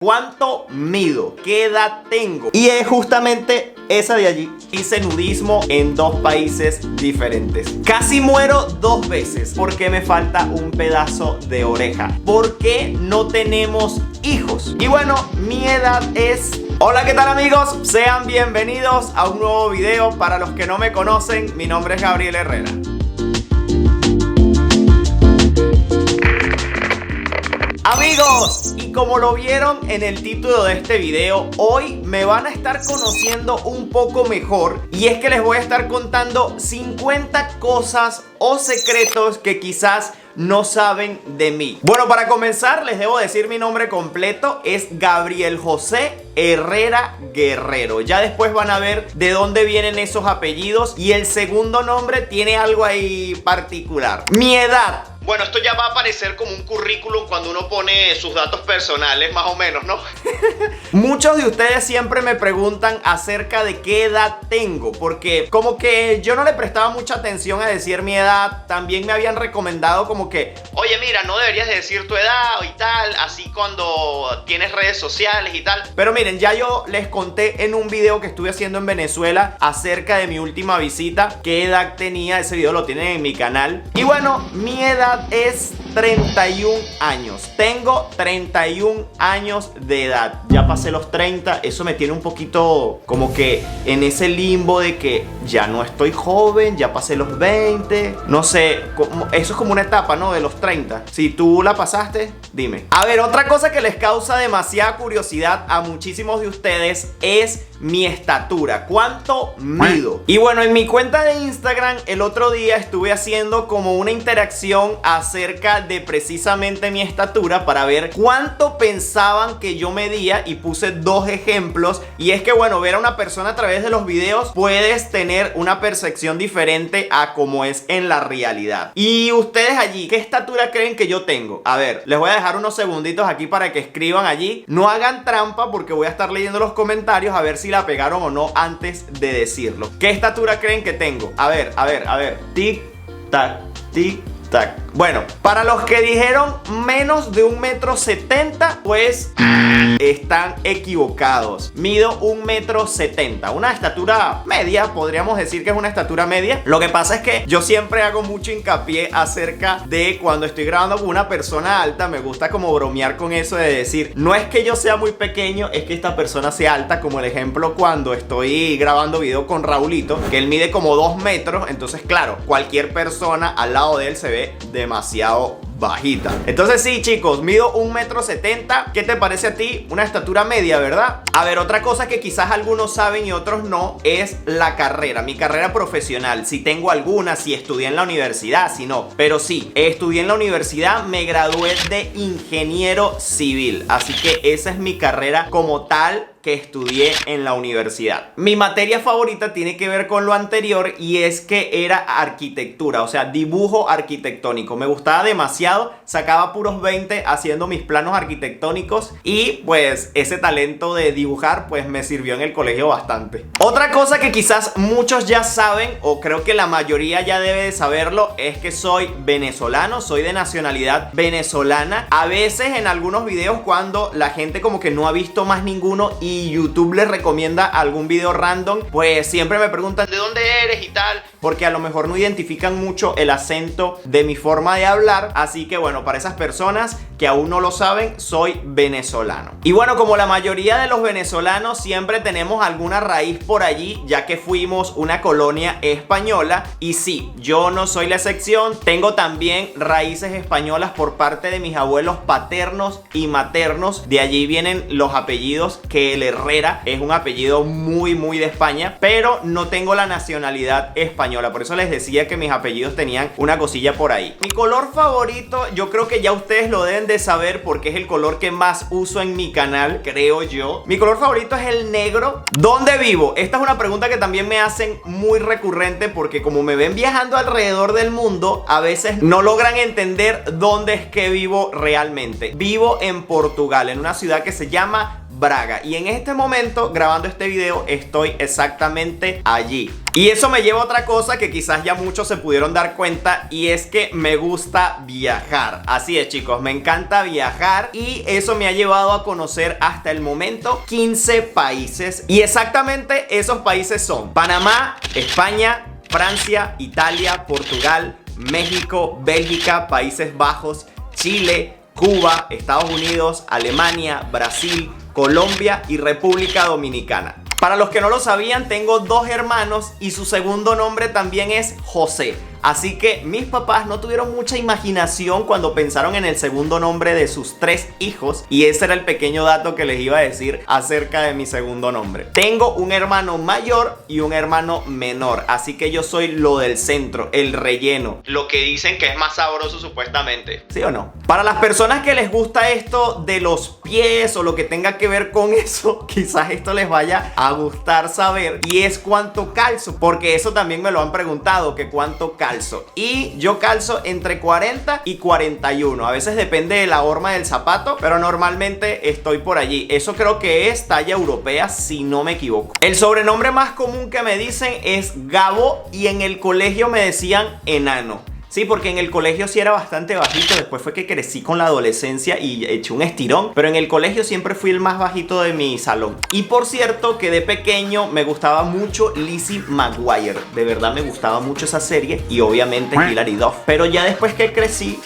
¿Cuánto mido? ¿Qué edad tengo? Y es justamente esa de allí. Hice nudismo en 2 países diferentes. Casi muero 2 veces porque me falta un pedazo de oreja. ¿Por qué no tenemos hijos? Y bueno, mi edad es... Hola, ¿qué tal amigos? Sean bienvenidos a un nuevo video. Para los que no me conocen, mi nombre es Gabriel Herrera. Amigos, y como lo vieron en el título de este video, hoy me van a estar conociendo un poco mejor. Y es que les voy a estar contando 50 cosas o secretos que quizás no saben de mí. Bueno, para comenzar les debo decir mi nombre completo. Es Gabriel José Herrera Guerrero. Ya después van a ver de dónde vienen esos apellidos. Y el segundo nombre tiene algo ahí particular. Mi edad. Bueno, esto ya va a aparecer como un currículum cuando uno pone sus datos personales, más o menos, ¿no? Muchos de ustedes siempre me preguntan acerca de qué edad tengo, porque como que yo no le prestaba mucha atención a decir mi edad. También me habían recomendado como que, oye, mira, no deberías de decir tu edad y tal, así cuando tienes redes sociales y tal. Pero miren, ya yo les conté en un video que estuve haciendo en Venezuela acerca de mi última visita, qué edad tenía. Ese video lo tienen en mi canal. Y bueno, mi edad es 31 años. Tengo 31 años de edad. Ya pasé los 30. Eso me tiene un poquito como que en ese limbo de que ya no estoy joven, ya pasé los 20. No sé, eso es como una etapa, ¿no? De los 30. Si tú la pasaste, dime. A ver, otra cosa que les causa demasiada curiosidad a muchísimos de ustedes es mi estatura. ¿Cuánto mido? Y bueno, en mi cuenta de Instagram el otro día estuve haciendo como una interacción acerca de precisamente mi estatura para ver cuánto pensaban que yo medía, y puse 2 ejemplos. Y es que bueno, ver a una persona a través de los videos puedes tener una percepción diferente a como es en la realidad. Y ustedes allí, ¿qué estatura creen que yo tengo? A ver, les voy a dejar unos segunditos aquí para que escriban allí. No hagan trampa porque voy a estar leyendo los comentarios a ver si la pegaron o no antes de decirlo. ¿Qué estatura creen que tengo? A ver. Tic, tac, tic, tac. Bueno, para los que dijeron menos de 1,70 m, pues están equivocados. Mido 1,70 m. Una estatura media, podríamos decir que es una estatura media. Lo que pasa es que yo siempre hago mucho hincapié acerca de cuando estoy grabando con una persona alta. Me gusta como bromear con eso de decir, no es que yo sea muy pequeño, es que esta persona sea alta. Como el ejemplo cuando estoy grabando video con Raulito, que él mide como 2 metros. Entonces claro, cualquier persona al lado de él se ve demasiado bajita. Entonces sí, chicos, mido 1,70 m. ¿Qué te parece a ti? Una estatura media, ¿verdad? A ver, otra cosa que quizás algunos saben y otros no es la carrera, mi carrera profesional. Si tengo alguna, si estudié en la universidad, si no. Pero sí, estudié en la universidad, me gradué de ingeniero civil. Así que esa es mi carrera como tal que estudié en la universidad. Mi materia favorita tiene que ver con lo anterior, y es que era arquitectura, o sea, dibujo arquitectónico. Me gustaba demasiado, sacaba puros 20 haciendo mis planos arquitectónicos, y pues ese talento de dibujar pues me sirvió en el colegio bastante. Otra cosa que quizás muchos ya saben, o creo que la mayoría ya debe de saberlo, es que soy venezolano, soy de nacionalidad venezolana. A veces en algunos videos, cuando la gente como que no ha visto más ninguno y YouTube les recomienda algún video random, pues siempre me preguntan ¿de dónde eres y tal? Porque a lo mejor no identifican mucho el acento de mi forma de hablar. Así que bueno, para esas personas que aún no lo saben, soy venezolano. Y bueno, como la mayoría de los venezolanos, siempre tenemos alguna raíz por allí, ya que fuimos una colonia española. Y sí, yo no soy la excepción. Tengo también raíces españolas por parte de mis abuelos paternos y maternos. De allí vienen los apellidos, que el Herrera es un apellido muy de España, pero no tengo la nacionalidad española. Por eso les decía que mis apellidos tenían una cosilla por ahí. Mi color favorito, yo creo que ya ustedes lo deben de saber porque es el color que más uso en mi canal, creo yo. Mi color favorito es el negro. ¿Dónde vivo? Esta es una pregunta que también me hacen muy recurrente, porque como me ven viajando alrededor del mundo, a veces no logran entender dónde es que vivo realmente. Vivo en Portugal, en una ciudad que se llama Braga. Y en este momento, grabando este video, estoy exactamente allí. Y eso me lleva a otra cosa que quizás ya muchos se pudieron dar cuenta, y es que me gusta viajar. Así es, chicos, me encanta viajar y eso me ha llevado a conocer hasta el momento 15 países. Y exactamente esos países son Panamá, España, Francia, Italia, Portugal, México, Bélgica, Países Bajos, Chile, Cuba, Estados Unidos, Alemania, Brasil, Colombia y República Dominicana. Para los que no lo sabían, tengo dos hermanos y su segundo nombre también es José. Así que mis papás no tuvieron mucha imaginación cuando pensaron en el segundo nombre de sus 3 hijos, y ese era el pequeño dato que les iba a decir acerca de mi segundo nombre. Tengo un hermano mayor y un hermano menor, así que yo soy lo del centro, el relleno, lo que dicen que es más sabroso supuestamente. ¿Sí o no? Para las personas que les gusta esto de los pies o lo que tenga que ver con eso, quizás esto les vaya a gustar saber, y es cuánto calzo, porque eso también me lo han preguntado, que cuánto calzo. Y yo calzo entre 40 y 41. A veces depende de la horma del zapato, pero normalmente estoy por allí. Eso creo que es talla europea, si no me equivoco. El sobrenombre más común que me dicen es Gabo, y en el colegio me decían enano. Sí, porque en el colegio sí era bastante bajito. Después fue que crecí con la adolescencia y eché un estirón, pero en el colegio siempre fui el más bajito de mi salón. Y por cierto, que de pequeño me gustaba mucho Lizzie McGuire. De verdad me gustaba mucho esa serie, y obviamente Hilary Duff. Pero ya después que crecí,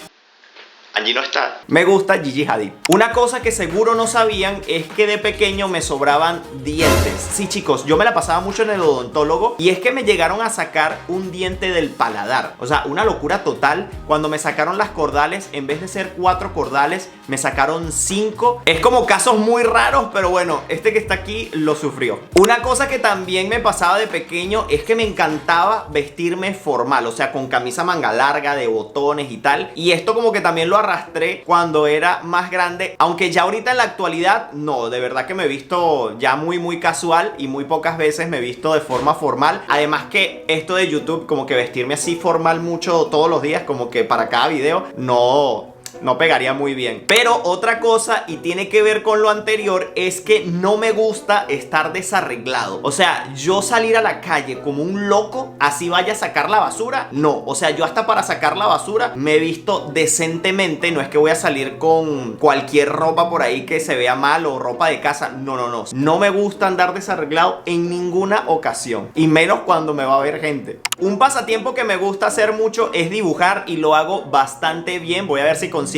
allí no está, me gusta Gigi Hadid. Una cosa que seguro no sabían es que de pequeño me sobraban dientes. Sí, chicos, yo me la pasaba mucho en el odontólogo, y es que me llegaron a sacar un diente del paladar. O sea, una locura total. Cuando me sacaron las cordales, en vez de ser 4 cordales, me sacaron 5. Es como casos muy raros, pero bueno, este que está aquí lo sufrió. Una cosa que también me pasaba de pequeño es que me encantaba vestirme formal, o sea, con camisa manga larga, de botones y tal. Y esto como que también lo arrastré cuando era más grande, aunque ya ahorita en la actualidad no, de verdad que me he visto ya muy casual, y muy pocas veces me he visto de forma formal. Además que esto de YouTube, como que vestirme así formal mucho todos los días, como que para cada video, no pegaría muy bien. Pero otra cosa, y tiene que ver con lo anterior, es que no me gusta estar desarreglado. O sea, yo salir a la calle como un loco, así vaya a sacar la basura, no. O sea, yo hasta para sacar la basura me he visto decentemente. No es que voy a salir con cualquier ropa por ahí que se vea mal, o ropa de casa. No. No me gusta andar desarreglado en ninguna ocasión, y menos cuando me va a ver gente. Un pasatiempo que me gusta hacer mucho es dibujar, y lo hago bastante bien. Voy a ver si consigo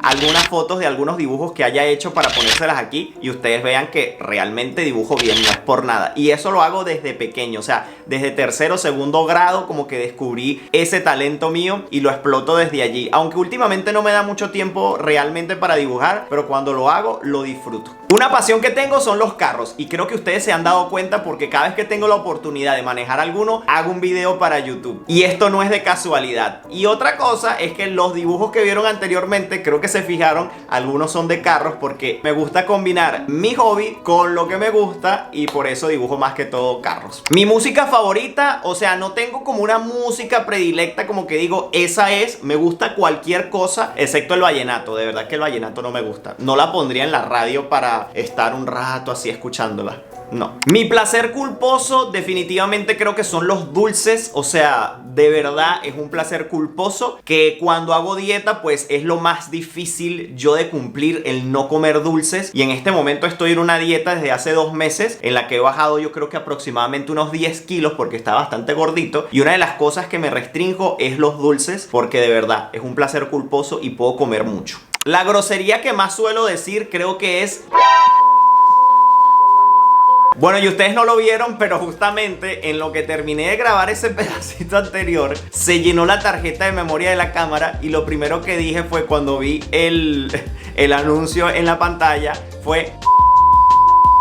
algunas fotos de algunos dibujos que haya hecho para ponérselas aquí, y ustedes vean que realmente dibujo bien, no es por nada. Y eso lo hago desde pequeño, o sea, desde tercero, segundo grado, como que descubrí ese talento mío y lo exploto desde allí. Aunque últimamente no me da mucho tiempo realmente para dibujar, pero cuando lo hago, lo disfruto. Una pasión que tengo son los carros, y creo que ustedes se han dado cuenta porque cada vez que tengo la oportunidad de manejar alguno, hago un video para YouTube. Y esto no es de casualidad. Y otra cosa es que los dibujos que vieron anteriormente, creo que se fijaron, algunos son de carros, porque me gusta combinar mi hobby con lo que me gusta, y por eso dibujo más que todo carros. Mi música favorita, o sea, no tengo como una música predilecta, como que digo, esa es, me gusta cualquier cosa, excepto el vallenato. De verdad que el vallenato no me gusta. No la pondría en la radio para estar un rato así escuchándola. No. Mi placer culposo definitivamente creo que son los dulces. O sea, de verdad es un placer culposo, que cuando hago dieta pues es lo más difícil yo de cumplir, el no comer dulces. Y en este momento estoy en una dieta desde hace 2 meses en la que he bajado yo creo que aproximadamente unos 10 kilos, porque está bastante gordito. Y una de las cosas que me restringo es los dulces, porque de verdad es un placer culposo y puedo comer mucho. La grosería que más suelo decir creo que es... Bueno, y ustedes no lo vieron, pero justamente en lo que terminé de grabar ese pedacito anterior, se llenó la tarjeta de memoria de la cámara, y lo primero que dije fue, cuando vi el anuncio en la pantalla, fue...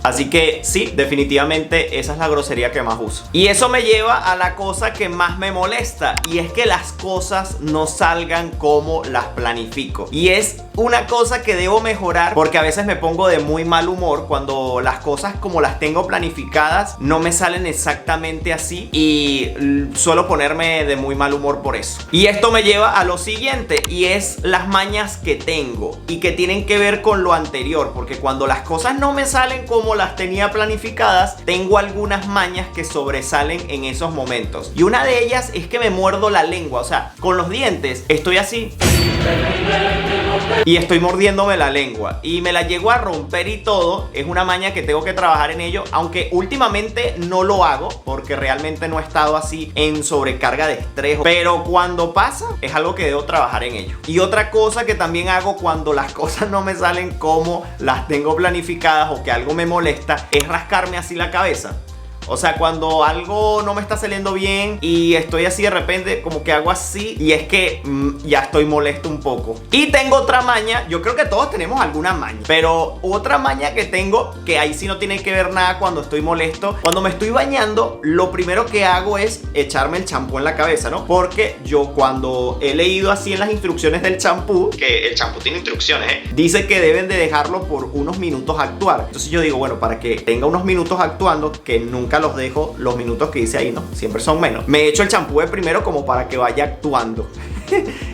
Así que sí, definitivamente esa es la grosería que más uso. Y eso me lleva a la cosa que más me molesta, y es que las cosas no salgan como las planifico. Y es una cosa que debo mejorar, porque a veces me pongo de muy mal humor cuando las cosas como las tengo planificadas no me salen exactamente así y suelo ponerme de muy mal humor por eso. Y esto me lleva a lo siguiente, y es las mañas que tengo y que tienen que ver con lo anterior, porque cuando las cosas no me salen como las tenía planificadas, tengo algunas mañas que sobresalen en esos momentos. Y una de ellas es que me muerdo la lengua, o sea, con los dientes estoy así y estoy mordiéndome la lengua y me la llego a romper y todo. Es una maña que tengo que trabajar en ello, aunque últimamente no lo hago porque realmente no he estado así en sobrecarga de estrés, pero cuando pasa es algo que debo trabajar en ello. Y otra cosa que también hago cuando las cosas no me salen como las tengo planificadas o que algo me molesta es rascarme así la cabeza. O sea, cuando algo no me está saliendo bien y estoy así de repente, como que hago así, y es que ya estoy molesto un poco. Y tengo otra maña, yo creo que todos tenemos alguna maña, pero otra maña que tengo, que ahí sí no tiene que ver nada cuando estoy molesto. Cuando me estoy bañando, lo primero que hago es echarme el champú en la cabeza, ¿no? Porque yo cuando he leído así en las instrucciones del champú, que el champú tiene instrucciones, dice que deben de dejarlo por unos minutos actuar. Entonces yo digo, bueno, para que tenga unos minutos actuando, que nunca los dejo los minutos que dice ahí, ¿no? Siempre son menos. Me echo el champú de primero como para que vaya actuando.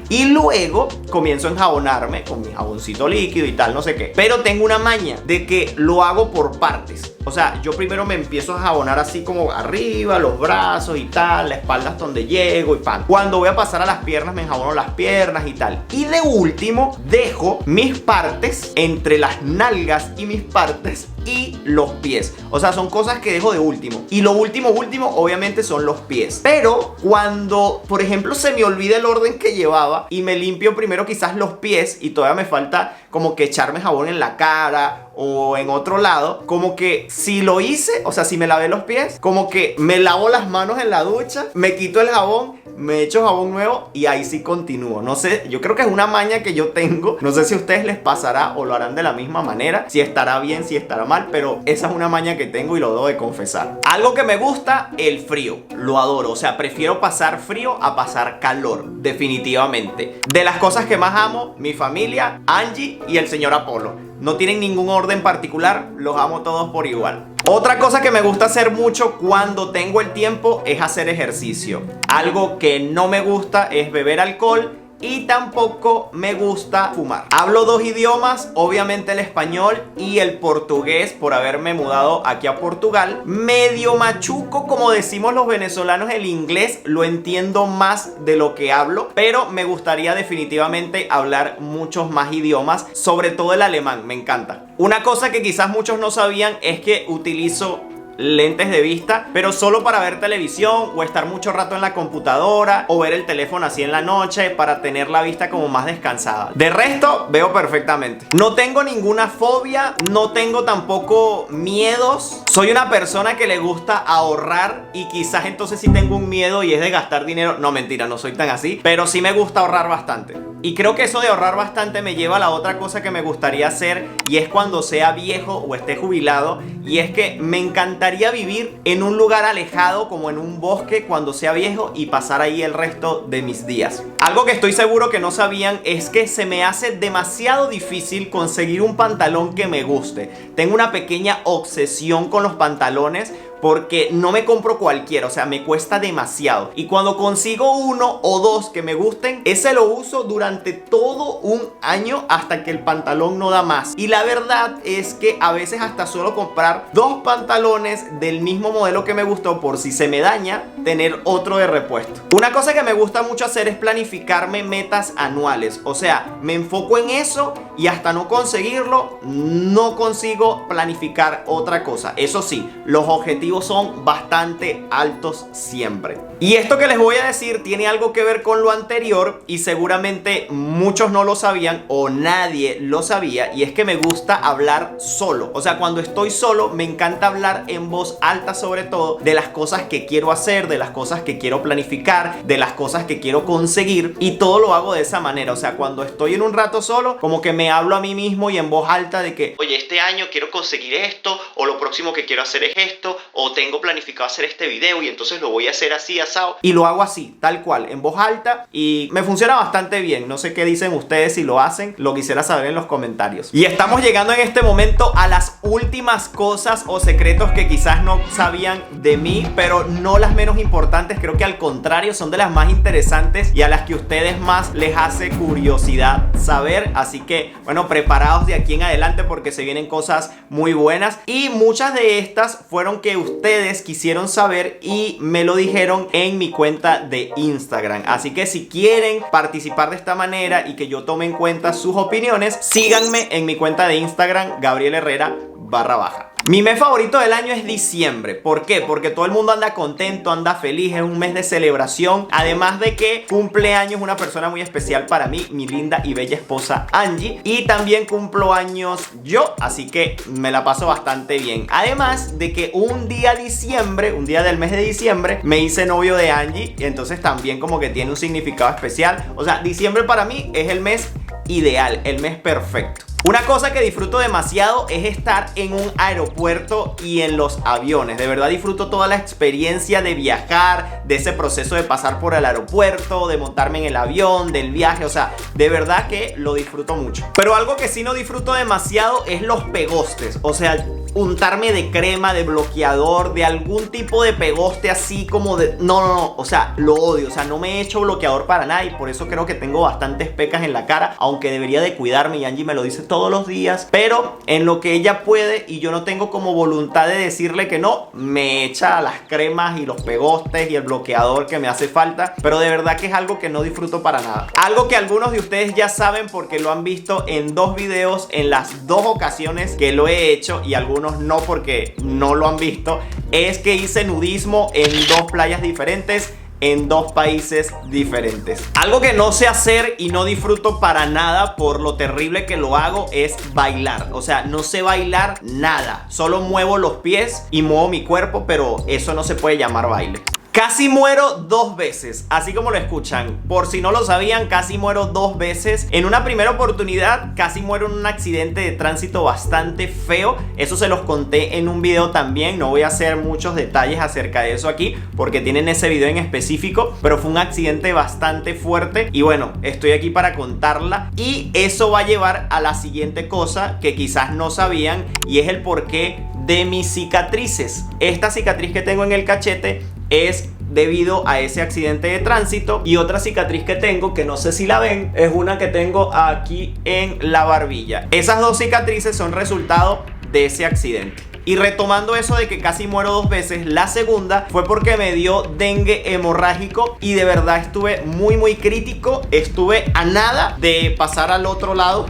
Y luego comienzo a enjabonarme con mi jaboncito líquido y tal, no sé qué. Pero tengo una maña de que lo hago por partes. O sea, yo primero me empiezo a jabonar así como arriba, los brazos y tal, la espalda hasta donde llego y pan. Cuando voy a pasar a las piernas, me enjabono las piernas y tal. Y de último, dejo mis partes entre las nalgas y mis partes y los pies. O sea, son cosas que dejo de último. Y lo último, obviamente son los pies. Pero cuando, por ejemplo, se me olvida el orden que llevaba y me limpio primero quizás los pies y todavía me falta como que echarme jabón en la cara o en otro lado, como que si lo hice, o sea, si me lavé los pies, como que me lavo las manos en la ducha, me quito el jabón, me echo jabón nuevo y ahí sí continúo. No sé, yo creo que es una maña que yo tengo. No sé si a ustedes les pasará o lo harán de la misma manera, si estará bien, si estará mal, pero esa es una maña que tengo y lo debo de confesar. Algo que me gusta, el frío. Lo adoro, o sea, prefiero pasar frío a pasar calor, definitivamente. De las cosas que más amo, mi familia, Angie y el señor Apolo. No tienen ningún orden particular, los amo todos por igual. Otra cosa que me gusta hacer mucho cuando tengo el tiempo es hacer ejercicio. Algo que no me gusta es beber alcohol y tampoco me gusta fumar. Hablo dos idiomas, obviamente el español y el portugués por haberme mudado aquí a Portugal. Medio machuco, como decimos los venezolanos, el inglés lo entiendo más de lo que hablo, pero me gustaría definitivamente hablar muchos más idiomas, sobre todo el alemán, me encanta. Una cosa que quizás muchos no sabían es que utilizo lentes de vista, pero solo para ver televisión o estar mucho rato en la computadora o ver el teléfono así en la noche para tener la vista como más descansada. De resto, veo perfectamente. No tengo ninguna fobia, no tengo tampoco miedos. Soy una persona que le gusta ahorrar y quizás entonces sí tengo un miedo y es de gastar dinero. No, mentira, no soy tan así, pero sí me gusta ahorrar bastante. Y creo que eso de ahorrar bastante me lleva a la otra cosa que me gustaría hacer, y es cuando sea viejo o esté jubilado, y es que me encantaría vivir en un lugar alejado, como en un bosque, cuando sea viejo y pasar ahí el resto de mis días. Algo que estoy seguro que no sabían es que se me hace demasiado difícil conseguir un pantalón que me guste. Tengo una pequeña obsesión con los pantalones, porque no me compro cualquiera, o sea, me cuesta demasiado. Y cuando consigo uno o dos que me gusten, ese lo uso durante todo un año hasta que el pantalón no da más. Y la verdad es que a veces hasta suelo comprar dos pantalones del mismo modelo que me gustó, por si se me daña, tener otro de repuesto. Una cosa que me gusta mucho hacer es planificarme metas anuales. O sea, me enfoco en eso y hasta no conseguirlo, no consigo planificar otra cosa. Eso sí, los objetivos son bastante altos siempre. Y esto que les voy a decir tiene algo que ver con lo anterior, y seguramente muchos no lo sabían o nadie lo sabía, y es que me gusta hablar solo. O sea, cuando estoy solo me encanta hablar en voz alta, sobre todo de las cosas que quiero hacer, de las cosas que quiero planificar, de las cosas que quiero conseguir, y todo lo hago de esa manera. O sea, cuando estoy en un rato solo, como que me hablo a mí mismo y en voz alta de que, oye, este año quiero conseguir esto, o lo próximo que quiero hacer es esto, o tengo planificado hacer este video y entonces lo voy a hacer así, asado. Y lo hago así, tal cual, en voz alta, y me funciona bastante bien. No sé qué dicen ustedes si lo hacen, lo quisiera saber en los comentarios. Y estamos llegando en este momento a las últimas cosas o secretos que quizás no sabían de mí, pero no las menos importantes. Creo que al contrario son de las más interesantes y a las que a ustedes más les hace curiosidad saber. Así que bueno, preparados de aquí en adelante porque se vienen cosas muy buenas, y muchas de estas fueron que ustedes quisieron saber y me lo dijeron en mi cuenta de Instagram. Así que si quieren participar de esta manera y que yo tome en cuenta sus opiniones, síganme en mi cuenta de Instagram, Gabriel Herrera _. Mi mes favorito del año es diciembre. ¿Por qué? Porque todo el mundo anda contento, anda feliz, es un mes de celebración. Además de que cumple años una persona muy especial para mí, mi linda y bella esposa Angie. Y también cumplo años yo, así que me la paso bastante bien. Además de que un día del mes de diciembre, me hice novio de Angie, y entonces también como que tiene un significado especial. O sea, diciembre para mí es el mes ideal, el mes perfecto. Una cosa que disfruto demasiado es estar en un aeropuerto y en los aviones. De verdad disfruto toda la experiencia de viajar, de ese proceso de pasar por el aeropuerto, de montarme en el avión, del viaje. O sea, de verdad que lo disfruto mucho. Pero algo que sí no disfruto demasiado es los pegostes. O sea, untarme de crema, de bloqueador, de algún tipo de pegoste así como de... No, o sea, lo odio. O sea, no me he hecho bloqueador para nada y por eso creo que tengo bastantes pecas en la cara, aunque debería de cuidarme, y Angie me lo dice todos los días, pero en lo que ella puede y yo no tengo como voluntad de decirle que no, me echa las cremas y los pegostes y el bloqueador que me hace falta, pero de verdad que es algo que no disfruto para nada. Algo que algunos de ustedes ya saben porque lo han visto en 2 videos en las 2 ocasiones que lo he hecho, y algunos no porque no lo han visto, es que hice nudismo en 2 playas diferentes, en 2 países diferentes. Algo que no sé hacer y no disfruto para nada por lo terrible que lo hago es bailar. O sea, no sé bailar nada, solo muevo los pies y muevo mi cuerpo, pero eso no se puede llamar baile. Casi muero 2 veces, así como lo escuchan. Por si no lo sabían, casi muero 2 veces. En una primera oportunidad, casi muero en un accidente de tránsito bastante feo. Eso se los conté en un video también. No voy a hacer muchos detalles acerca de eso aquí, porque tienen ese video en específico. Pero fue un accidente bastante fuerte. Y bueno, estoy aquí para contarla. Y eso va a llevar a la siguiente cosa que quizás no sabían, y es el porqué de mis cicatrices. Esta cicatriz que tengo en el cachete es debido a ese accidente de tránsito, y otra cicatriz que tengo, que no sé si la ven, es una que tengo aquí en la barbilla. Esas 2 cicatrices son resultado de ese accidente. Y retomando eso de que casi muero 2 veces, la segunda fue porque me dio dengue hemorrágico y de verdad estuve muy crítico. Estuve a nada de pasar al otro lado.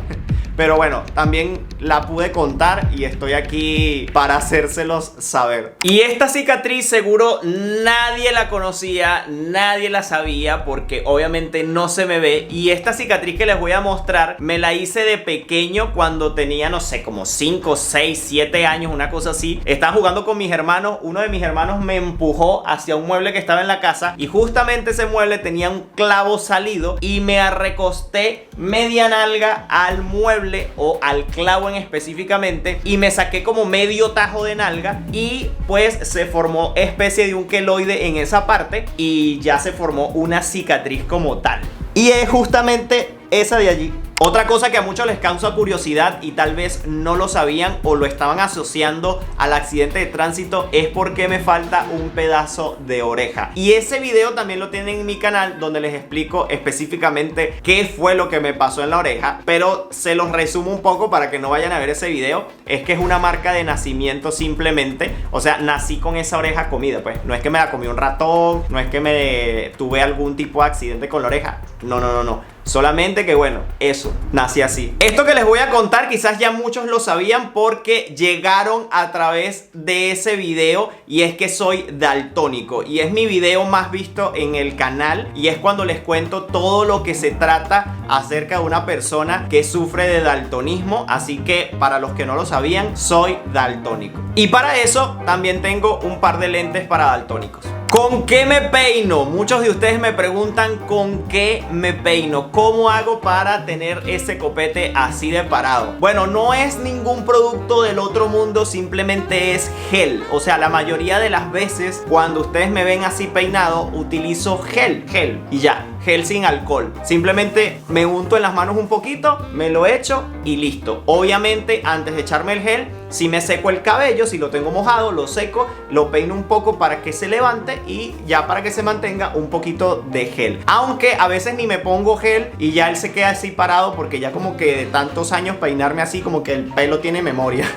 Pero bueno, también la pude contar y estoy aquí para hacérselos saber. Y esta cicatriz seguro nadie la conocía, nadie la sabía, porque obviamente no se me ve. Y esta cicatriz que les voy a mostrar me la hice de pequeño cuando tenía, no sé, como 5, 6, 7 años, una cosa así. Estaba jugando con mis hermanos, uno de mis hermanos me empujó hacia un mueble que estaba en la casa y justamente ese mueble tenía un clavo salido y me arrecosté media nalga al mueble o al clavo específicamente, y me saqué como medio tajo de nalga, y pues se formó especie de un queloide en esa parte y ya se formó una cicatriz como tal, y es justamente esa de allí. Otra cosa que a muchos les causa curiosidad y tal vez no lo sabían o lo estaban asociando al accidente de tránsito es porque me falta un pedazo de oreja. Y ese video también lo tienen en mi canal, donde les explico específicamente qué fue lo que me pasó en la oreja, pero se los resumo un poco para que no vayan a ver ese video. Es que es una marca de nacimiento simplemente. O sea, nací con esa oreja comida, pues. No es que me la comió un ratón, no es que me tuve algún tipo de accidente con la oreja. No. Solamente que bueno, eso, nací así. Esto que les voy a contar quizás ya muchos lo sabían porque llegaron a través de ese video, y es que soy daltónico y es mi video más visto en el canal, y es cuando les cuento todo lo que se trata acerca de una persona que sufre de daltonismo. Así que para los que no lo sabían, soy daltónico, y para eso también tengo un par de lentes para daltónicos. ¿Con qué me peino? Muchos de ustedes me preguntan con qué me peino. ¿Cómo hago para tener ese copete así de parado? Bueno, no es ningún producto del otro mundo, simplemente es gel. O sea, la mayoría de las veces cuando ustedes me ven así peinado, utilizo gel y ya. Gel sin alcohol. Simplemente me unto en las manos un poquito, me lo echo y listo. Obviamente, antes de echarme el gel, si me seco el cabello, si lo tengo mojado, lo seco, lo peino un poco para que se levante y ya para que se mantenga un poquito de gel. Aunque a veces ni me pongo gel y ya él se queda así parado porque ya como que de tantos años peinarme así, como que el pelo tiene memoria.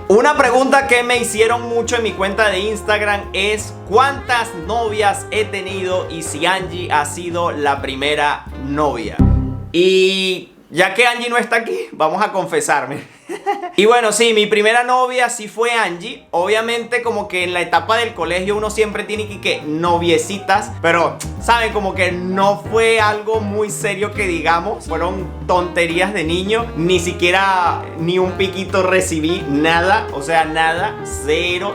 Una pregunta que me hicieron mucho en mi cuenta de Instagram es ¿cuántas novias he tenido y si Angie ha sido la primera novia? Y ya que Angie no está aquí, vamos a confesarme. Y bueno, sí, mi primera novia sí fue Angie. Obviamente como que en la etapa del colegio uno siempre tiene que noviecitas, pero saben, como que no fue algo muy serio que digamos. Fueron tonterías de niño. Ni siquiera ni un piquito recibí, nada. O sea, nada, cero.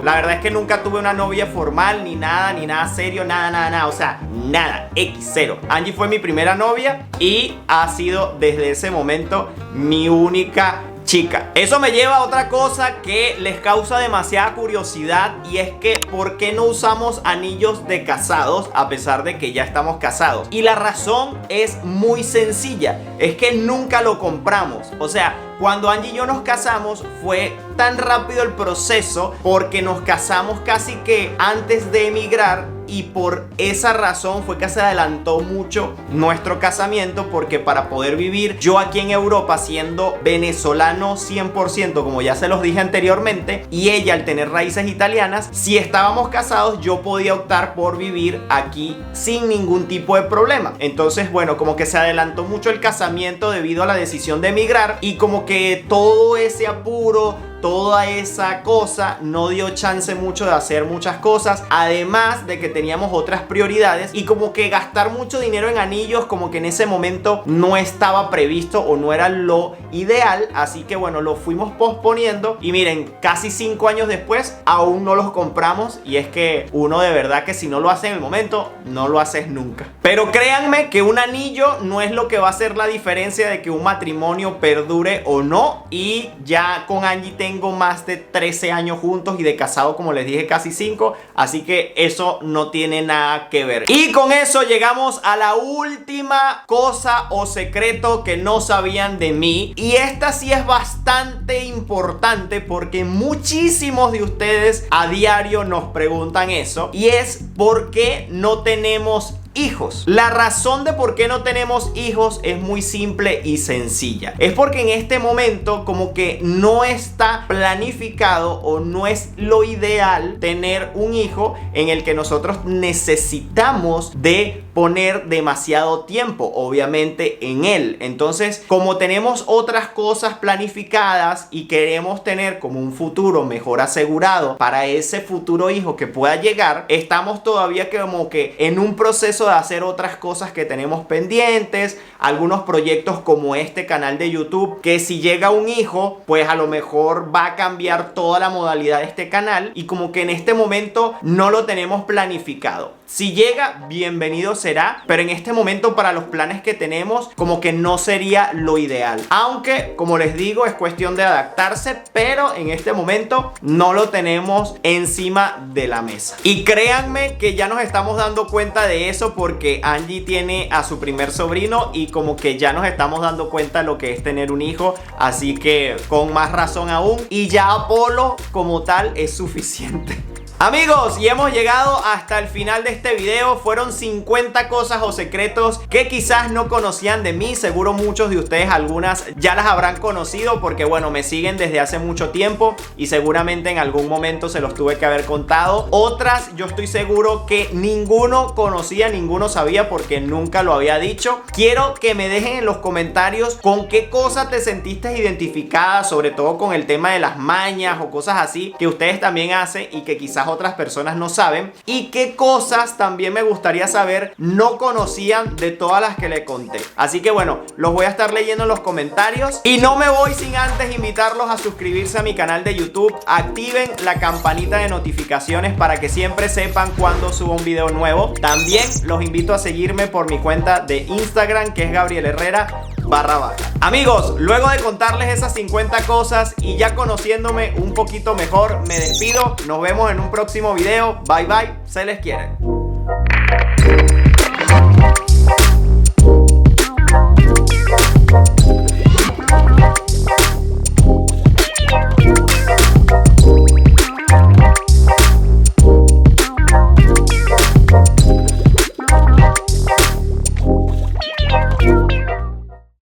La verdad es que nunca tuve una novia formal, ni nada serio, nada. O sea, nada, X0. Angie fue mi primera novia y ha sido desde ese momento mi única chica. Eso me lleva a otra cosa que les causa demasiada curiosidad, y es que ¿por qué no usamos anillos de casados a pesar de que ya estamos casados? Y la razón es muy sencilla, es que nunca lo compramos. O sea, cuando Angie y yo nos casamos fue tan rápido el proceso porque nos casamos casi que antes de emigrar, y por esa razón fue que se adelantó mucho nuestro casamiento, porque para poder vivir yo aquí en Europa siendo venezolano 100%, como ya se los dije anteriormente, y ella al tener raíces italianas, si estábamos casados yo podía optar por vivir aquí sin ningún tipo de problema. Entonces bueno, como que se adelantó mucho el casamiento debido a la decisión de emigrar, y como que todo ese apuro, toda esa cosa no dio chance mucho de hacer muchas cosas, además de que teníamos otras prioridades, y como que gastar mucho dinero en anillos como que en ese momento no estaba previsto o no era lo ideal. Así que bueno, lo fuimos posponiendo y miren, casi 5 años después aún no los compramos, y es que uno de verdad que si no lo hace en el momento, no lo haces nunca. Pero créanme que un anillo no es lo que va a hacer la diferencia de que un matrimonio perdure o no, y ya con Angie tengo más de 13 años juntos y de casado, como les dije, casi 5, así que eso no tiene nada que ver. Y con eso llegamos a la última cosa o secreto que no sabían de mí, y esta sí es bastante importante porque muchísimos de ustedes a diario nos preguntan eso, y es ¿por qué no tenemos hijos? La razón de por qué no tenemos hijos es muy simple y sencilla. Es porque en este momento como que no está planificado o no es lo ideal tener un hijo en el que nosotros necesitamos de poner demasiado tiempo, obviamente, en él. Entonces, como tenemos otras cosas planificadas y queremos tener como un futuro mejor asegurado para ese futuro hijo que pueda llegar, estamos todavía como que en un proceso de hacer otras cosas que tenemos pendientes, algunos proyectos como este canal de YouTube, que si llega un hijo, pues a lo mejor va a cambiar toda la modalidad de este canal, y como que en este momento no lo tenemos planificado. Si llega, bienvenido será, pero en este momento para los planes que tenemos como que no sería lo ideal. Aunque, como les digo, es cuestión de adaptarse, pero en este momento no lo tenemos encima de la mesa. Y créanme que ya nos estamos dando cuenta de eso, porque Angie tiene a su primer sobrino y como que ya nos estamos dando cuenta de lo que es tener un hijo, así que con más razón aún, y ya Apolo como tal es suficiente. Amigos, y hemos llegado hasta el final de este video. Fueron 50 cosas o secretos que quizás no conocían de mí. Seguro muchos de ustedes, algunas ya las habrán conocido porque bueno, me siguen desde hace mucho tiempo y seguramente en algún momento se los tuve que haber contado. Otras yo estoy seguro que ninguno conocía, ninguno sabía porque nunca lo había dicho. Quiero que me dejen en los comentarios con qué cosa te sentiste identificada, sobre todo con el tema de las mañas o cosas así que ustedes también hacen y que quizás otras personas no saben y qué cosas también me gustaría saber no conocían de todas las que le conté. Así que bueno, los voy a estar leyendo en los comentarios y no me voy sin antes invitarlos a suscribirse a mi canal de YouTube. Activen la campanita de notificaciones para que siempre sepan cuando subo un video nuevo. También los invito a seguirme por mi cuenta de Instagram, que es Gabriel Herrera _. Amigos, luego de contarles esas 50 cosas y ya conociéndome un poquito mejor, me despido. Nos vemos en un próximo video. Bye bye, se les quiere.